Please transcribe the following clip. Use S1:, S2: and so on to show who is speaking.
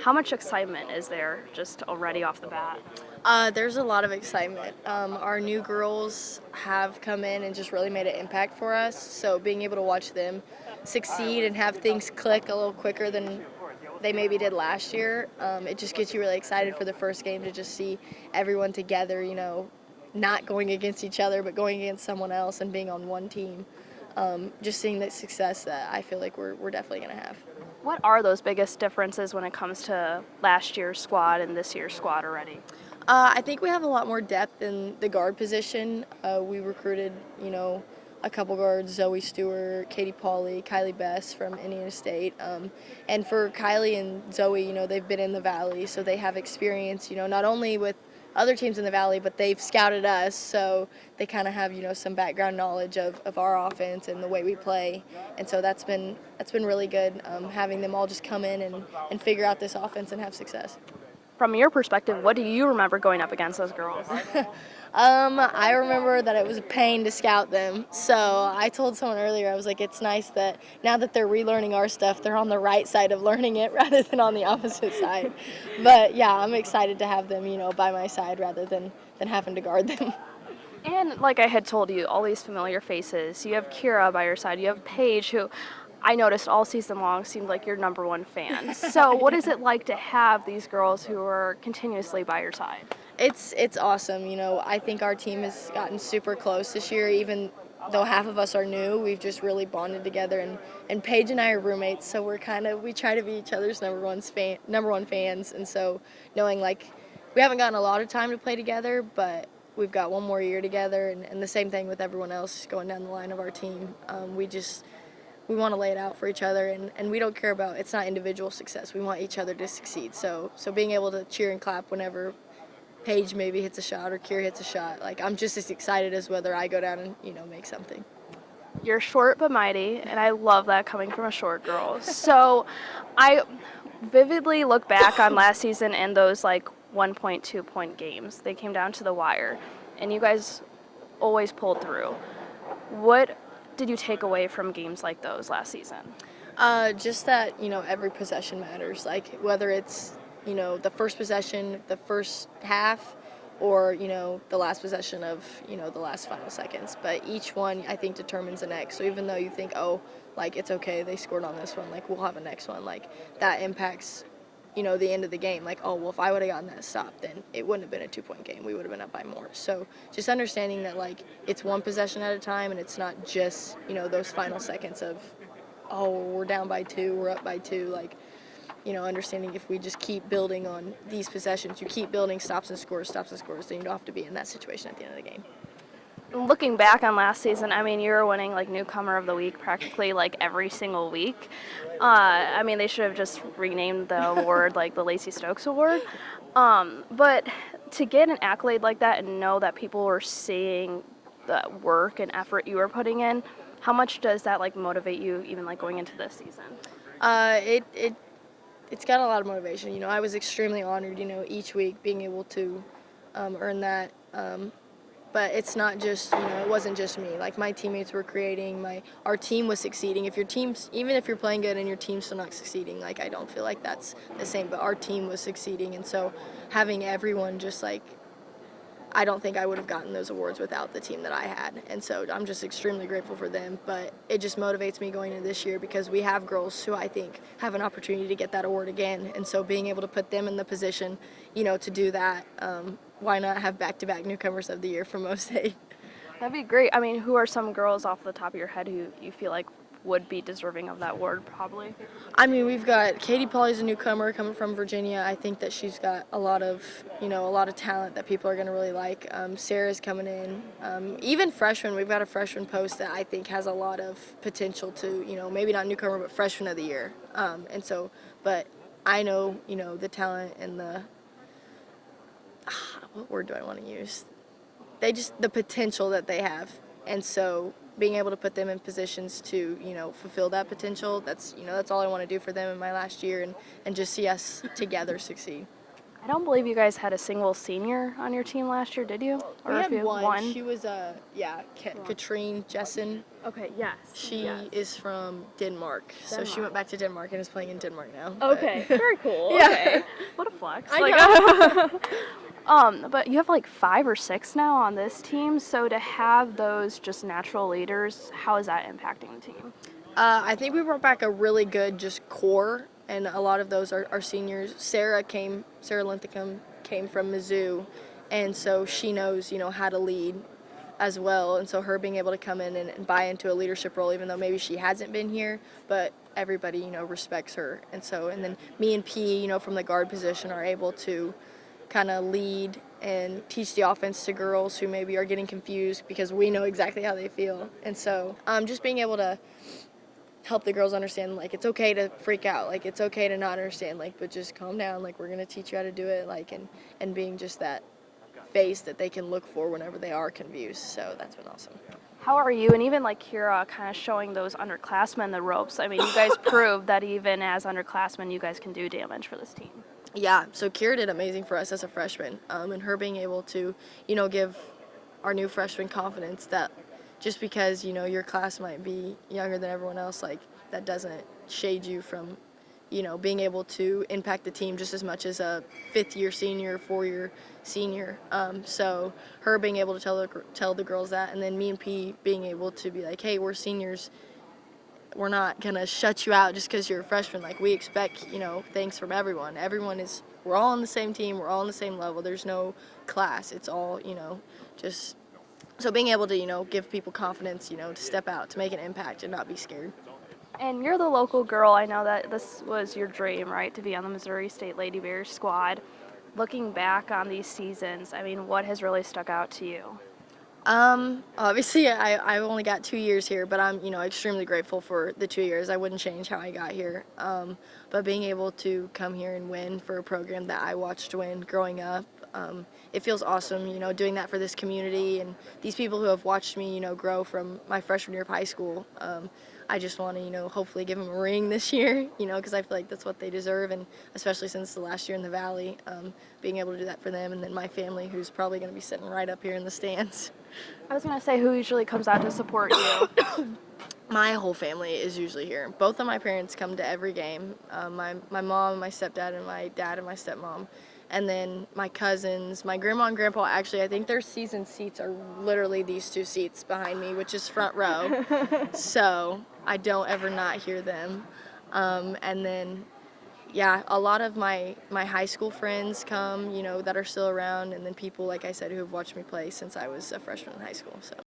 S1: How much excitement is there just already off the bat?
S2: There's a lot of excitement. Our new girls have come in and just really made an impact for us. So being able to watch them succeed and have things click a little quicker than they maybe did last year, it just gets you really excited for the first game to just see everyone together, not going against each other, but going against someone else and being on one team. Just seeing the success that I feel like we're definitely going to have.
S1: What are those biggest differences when it comes to last year's squad and this year's squad already?
S2: I think we have a lot more depth in the guard position. We recruited, a couple guards, Zoe Stewart, Katie Pauley, Kylie Bess from Indiana State. And for Kylie and Zoe, they've been in the Valley, so they have experience, not only with other teams in the Valley, but they've scouted us, so they kind of have, some background knowledge of our offense and the way we play. And so that's been really good, having them all just come in and figure out this offense and have success.
S1: From your perspective, what do you remember going up against those girls?
S2: I remember that it was a pain to scout them. So I told someone earlier, I was like, it's nice that now that they're relearning our stuff, they're on the right side of learning it rather than on the opposite side. But yeah, I'm excited to have them, by my side rather than having to guard them.
S1: And like I had told you, all these familiar faces. You have Kira by your side. You have Paige, who I noticed all season long seemed like your number one fan. So what is it like to have these girls who are continuously by your side?
S2: It's awesome. I think our team has gotten super close this year, even though half of us are new. We've just really bonded together, and Paige and I are roommates, so we try to be each other's number one fans. And so knowing we haven't gotten a lot of time to play together, but we've got one more year together, and the same thing with everyone else going down the line of our team. We want to lay it out for each other, and we don't care about, it's not individual success. We want each other to succeed. So being able to cheer and clap whenever Paige maybe hits a shot or Kira hits a shot, I'm just as excited as whether I go down and, make something.
S1: You're short but mighty, and I love that coming from a short girl. So I vividly look back on last season and those 1.2 point games. They came down to the wire, and you guys always pulled through. What did you take away from games like those last season?
S2: Just that, every possession matters. Whether it's, the first possession, the first half, or, the last possession of, the last final seconds. But each one, I think, determines the next. So even though you think, it's okay, they scored on this one, we'll have a next one, that impacts, the end of the game. If I would have gotten that stop, then it wouldn't have been a 2-point game. We would have been up by more. So just understanding that, it's one possession at a time, and it's not just, those final seconds of, we're down by 2, we're up by 2, understanding if we just keep building on these possessions, you keep building stops and scores, then you don't have to be in that situation at the end of the game.
S1: Looking back on last season, you were winning newcomer of the week practically every single week. They should have just renamed the award the Lacy Stokes Award. But to get an accolade like that and know that people were seeing the work and effort you were putting in, how much does that motivate you even going into this season?
S2: It's got a lot of motivation. I was extremely honored, each week being able to earn that. But it's not just, it wasn't just me. My teammates were creating, our team was succeeding. Even if you're playing good and your team's still not succeeding, I don't feel like that's the same. But our team was succeeding, and so having everyone just I don't think I would have gotten those awards without the team that I had. And so I'm just extremely grateful for them. But it just motivates me going into this year because we have girls who I think have an opportunity to get that award again. And so being able to put them in the position, to do that, why not have back-to-back newcomers of the year for Mo State?
S1: That'd be great. Who are some girls off the top of your head who you feel would be deserving of that award, probably?
S2: We've got Katie Pauley's a newcomer coming from Virginia. I think that she's got a lot of talent that people are going to really like. Sarah's coming in. Even freshmen, we've got a freshman post that I think has a lot of potential to, maybe not newcomer, but freshman of the year. But I know, the talent and what word do I want to use? The potential that they have. And so being able to put them in positions to, fulfill that potential, that's all I want to do for them in my last year and just see us together succeed.
S1: I don't believe you guys had a single senior on your team last year, did you?
S2: We
S1: Or if
S2: had
S1: you
S2: one. She was Katrine Jessen.
S1: Okay, yes.
S2: She is from Denmark, so she went back to Denmark and is playing in Denmark now.
S1: Okay, very cool.
S2: Yeah.
S1: Okay. What a flex.
S2: I
S1: know. But you have like 5 or 6 now on this team, so to have those just natural leaders, how is that impacting the team?
S2: I think we brought back a really good just core, and a lot of those are seniors. Sarah Linthicum came from Mizzou, and so she knows, how to lead as well. And so her being able to come in and buy into a leadership role, even though maybe she hasn't been here, but everybody, respects her. And then me and P, from the guard position are able to kind of lead and teach the offense to girls who maybe are getting confused because we know exactly how they feel. And so just being able to help the girls understand, like, it's okay to freak out, like, it's okay to not understand, like, but just calm down, like, we're going to teach you how to do it, like, and being just that face that they can look for whenever they are confused. So that's been awesome.
S1: How are you, and even like Kira, kind of showing those underclassmen the ropes? I mean, you guys proved that even as underclassmen, you guys can do damage for this team.
S2: Yeah, so Kira did amazing for us as a freshman, and her being able to, give our new freshmen confidence that just because, your class might be younger than everyone else, like, that doesn't shade you from, being able to impact the team just as much as a fifth-year senior, four-year senior. So her being able to tell the girls that, and then me and P being able to be like, hey, we're seniors, we're not going to shut you out just because you're a freshman. Like, we expect, things from everyone. We're all on the same team. We're all on the same level. There's no class. It's all, just so being able to, give people confidence, to step out, to make an impact and not be scared.
S1: And you're the local girl. I know that this was your dream, right, to be on the Missouri State Lady Bears squad. Looking back on these seasons, I mean, what has really stuck out to you?
S2: Obviously I've only got 2 years here, but I'm, extremely grateful for the 2 years. I wouldn't change how I got here. But being able to come here and win for a program that I watched win growing up, it feels awesome, doing that for this community and these people who have watched me, grow from my freshman year of high school. I just want to, hopefully give them a ring this year, because I feel like that's what they deserve, and especially since the last year in the Valley, being able to do that for them, and then my family, who's probably going to be sitting right up here in the stands.
S1: I was going to say, who usually comes out to support you?
S2: My whole family is usually here. Both of my parents come to every game. My mom, my stepdad, and my dad and my stepmom. And then my cousins, my grandma and grandpa, actually, I think their season seats are literally these 2 seats behind me, which is front row. So I don't ever not hear them. And then, yeah, a lot of my high school friends come, that are still around, and then people, like I said, who have watched me play since I was a freshman in high school. So.